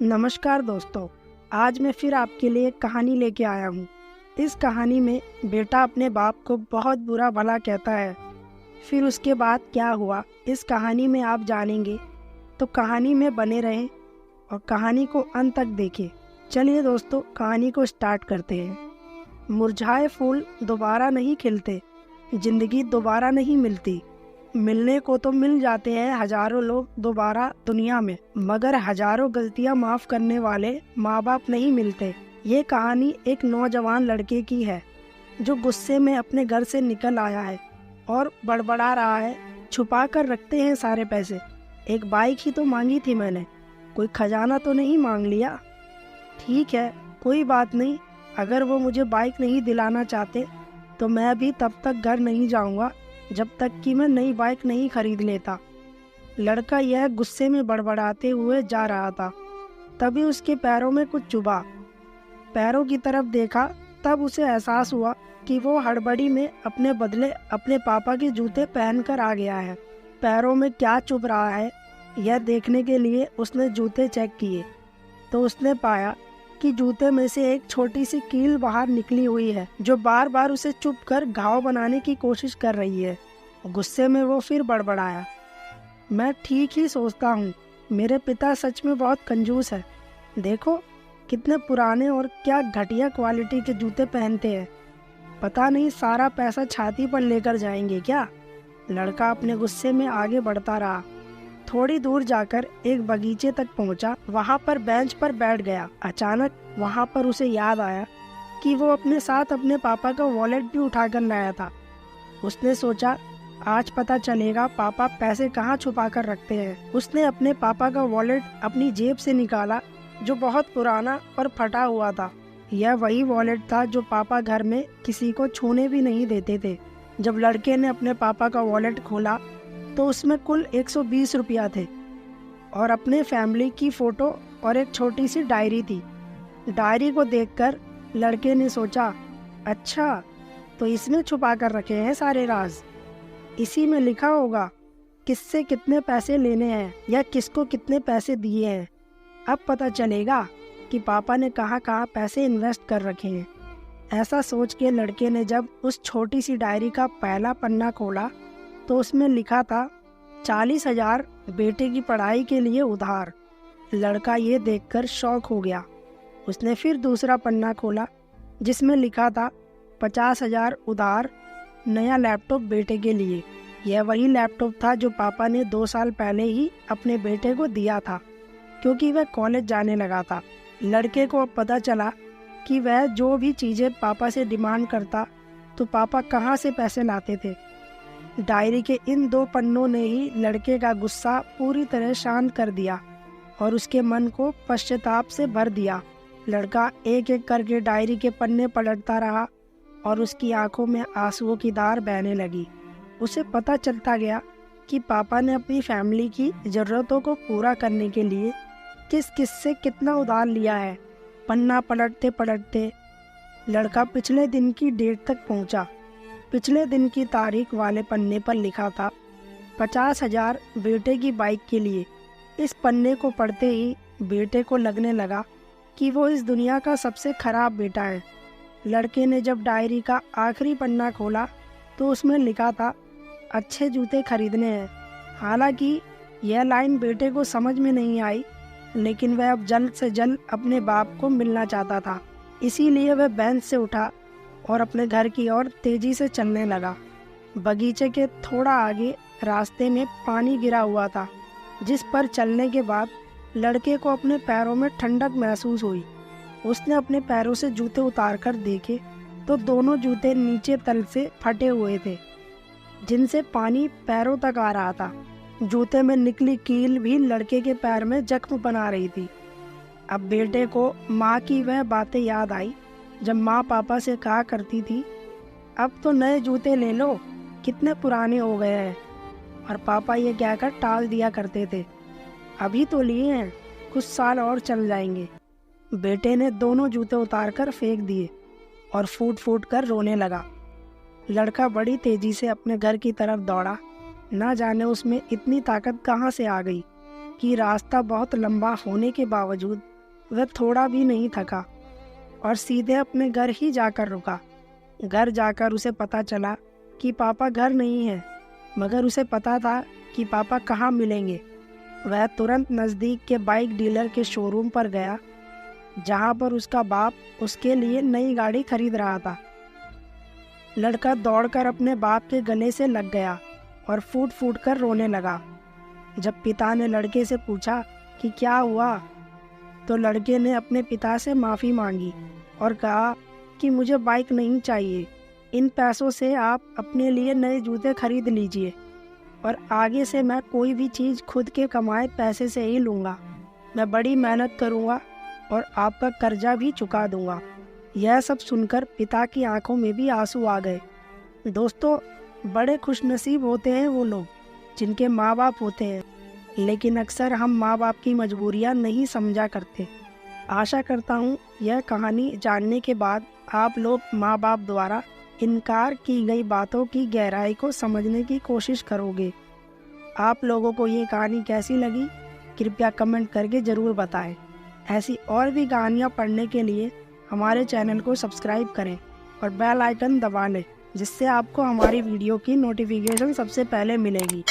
नमस्कार दोस्तों, आज मैं फिर आपके लिए एक कहानी लेके आया हूँ। इस कहानी में बेटा अपने बाप को बहुत बुरा भला कहता है। फिर उसके बाद क्या हुआ इस कहानी में आप जानेंगे, तो कहानी में बने रहें और कहानी को अंत तक देखें। चलिए दोस्तों, कहानी को स्टार्ट करते हैं। मुरझाए फूल दोबारा नहीं खिलते, जिंदगी दोबारा नहीं मिलती। मिलने को तो मिल जाते हैं हजारों लोग दोबारा दुनिया में, मगर हजारों गलतियां माफ करने वाले माँ बाप नहीं मिलते। ये कहानी एक नौजवान लड़के की है जो गुस्से में अपने घर से निकल आया है और बड़बड़ा रहा है, छुपा कर रखते हैं सारे पैसे। एक बाइक ही तो मांगी थी मैंने, कोई खजाना तो नहीं मांग लिया। ठीक है, कोई बात नहीं, अगर वो मुझे बाइक नहीं दिलाना चाहते तो मैं भी तब तक घर नहीं जाऊंगा जब तक कि मैं नई बाइक नहीं खरीद लेता। लड़का यह गुस्से में बड़बड़ाते हुए जा रहा था, तभी उसके पैरों में कुछ चुभा। पैरों की तरफ देखा, तब उसे एहसास हुआ कि वो हड़बड़ी में अपने बदले अपने पापा के जूते पहनकर आ गया है। पैरों में क्या चुभ रहा है यह देखने के लिए उसने जूते चेक किए, तो उसने पाया कि जूते में से एक छोटी सी कील बाहर निकली हुई है जो बार बार उसे चुभकर घाव बनाने की कोशिश कर रही है। गुस्से में वो फिर बड़बड़ाया, मैं ठीक ही सोचता हूँ, मेरे पिता सच में बहुत कंजूस है। देखो कितने पुराने और क्या घटिया क्वालिटी के जूते पहनते हैं। पता नहीं सारा पैसा छाती पर लेकर जाएंगे क्या। लड़का अपने गुस्से में आगे बढ़ता रहा। थोड़ी दूर जाकर एक बगीचे तक पहुंचा। वहां पर बेंच पर बैठ गया। अचानक वहां पर उसे याद आया कि वो अपने साथ अपने पापा का वॉलेट भी उठाकर लाया था। उसने सोचा, आज पता चलेगा पापा पैसे कहाँ छुपा कर रखते हैं। उसने अपने पापा का वॉलेट अपनी जेब से निकाला जो बहुत पुराना और फटा हुआ था। यह वही वॉलेट था जो पापा घर में किसी को छूने भी नहीं देते थे। जब लड़के ने अपने पापा का वॉलेट खोला तो उसमें कुल 120 रुपया थे और अपने फैमिली की फोटो और एक छोटी सी डायरी थी। डायरी को देखकर लड़के ने सोचा, अच्छा तो इसमें छुपा कर रखे हैं सारे राज। इसी में लिखा होगा किससे कितने पैसे लेने हैं या किसको कितने पैसे दिए हैं। अब पता चलेगा कि पापा ने कहाँ कहाँ पैसे इन्वेस्ट कर रखे हैं। ऐसा सोच के लड़के ने जब उस छोटी सी डायरी का पहला पन्ना खोला तो उसमें लिखा था 40,000 बेटे की पढ़ाई के लिए उधार। लड़का ये देखकर शॉक हो गया। उसने फिर दूसरा पन्ना खोला जिसमें लिखा था 50,000 उधार, नया लैपटॉप बेटे के लिए। यह वही लैपटॉप था जो पापा ने 2 साल पहले ही अपने बेटे को दिया था क्योंकि वह कॉलेज जाने लगा था। लड़के को अब पता चला कि वह जो भी चीज़ें पापा से डिमांड करता तो पापा कहाँ से पैसे लाते थे। डायरी के इन 2 पन्नों ने ही लड़के का गुस्सा पूरी तरह शांत कर दिया और उसके मन को पश्चाताप से भर दिया। लड़का एक एक करके डायरी के पन्ने पलटता रहा और उसकी आंखों में आंसुओं की धार बहने लगी। उसे पता चलता गया कि पापा ने अपनी फैमिली की ज़रूरतों को पूरा करने के लिए किस किस से कितना उधार लिया है। पन्ना पलटते पलटते लड़का पिछले दिन की डेट तक पहुंचा। पिछले दिन की तारीख वाले पन्ने पर लिखा था 50,000 बेटे की बाइक के लिए। इस पन्ने को पढ़ते ही बेटे को लगने लगा कि वो इस दुनिया का सबसे खराब बेटा है। लड़के ने जब डायरी का आखिरी पन्ना खोला तो उसमें लिखा था अच्छे जूते खरीदने हैं। हालांकि यह लाइन बेटे को समझ में नहीं आई, लेकिन वह अब जल्द से जल्द अपने बाप को मिलना चाहता था। इसीलिए वह बेंच से उठा और अपने घर की ओर तेजी से चलने लगा। बगीचे के थोड़ा आगे रास्ते में पानी गिरा हुआ था जिस पर चलने के बाद लड़के को अपने पैरों में ठंडक महसूस हुई। उसने अपने पैरों से जूते उतारकर देखे तो दोनों जूते नीचे तल से फटे हुए थे जिनसे पानी पैरों तक आ रहा था। जूते में निकली कील भी लड़के के पैर में जख्म बना रही थी। अब बेटे को माँ की वह बातें याद आई जब माँ पापा से कहा करती थी, अब तो नए जूते ले लो, कितने पुराने हो गए हैं। और पापा ये कहकर टाल दिया करते थे, अभी तो लिए हैं, कुछ साल और चल जाएंगे। बेटे ने दोनों जूते उतारकर फेंक दिए और फूट फूट कर रोने लगा। लड़का बड़ी तेजी से अपने घर की तरफ दौड़ा। ना जाने उसमें इतनी ताकत कहाँ से आ गई। कि रास्ता बहुत लंबा होने के बावजूद वह थोड़ा भी नहीं थका और सीधे अपने घर ही जाकर रुका। घर जाकर उसे पता चला कि पापा घर नहीं है, मगर उसे पता था कि पापा कहाँ मिलेंगे। वह तुरंत नज़दीक के बाइक डीलर के शोरूम पर गया, जहाँ पर उसका बाप उसके लिए नई गाड़ी खरीद रहा था। लड़का दौड़कर अपने बाप के गले से लग गया और फूट फूट कर रोने लगा। जब पिता ने लड़के से पूछा कि क्या हुआ, तो लड़के ने अपने पिता से माफ़ी मांगी और कहा कि मुझे बाइक नहीं चाहिए, इन पैसों से आप अपने लिए नए जूते खरीद लीजिए और आगे से मैं कोई भी चीज़ खुद के कमाए पैसे से ही लूँगा। मैं बड़ी मेहनत करूँगा और आपका कर्जा भी चुका दूँगा। यह सब सुनकर पिता की आंखों में भी आंसू आ गए। दोस्तों, बड़े खुशनसीब होते हैं वो लोग जिनके माँ बाप होते हैं, लेकिन अक्सर हम माँ बाप की मजबूरियाँ नहीं समझा करते। आशा करता हूँ यह कहानी जानने के बाद आप लोग माँ बाप द्वारा इनकार की गई बातों की गहराई को समझने की कोशिश करोगे। आप लोगों को ये कहानी कैसी लगी, कृपया कमेंट करके ज़रूर बताएं। ऐसी और भी कहानियाँ पढ़ने के लिए हमारे चैनल को सब्सक्राइब करें और बेल आइकन दबा लें, जिससे आपको हमारी वीडियो की नोटिफिकेशन सबसे पहले मिलेगी।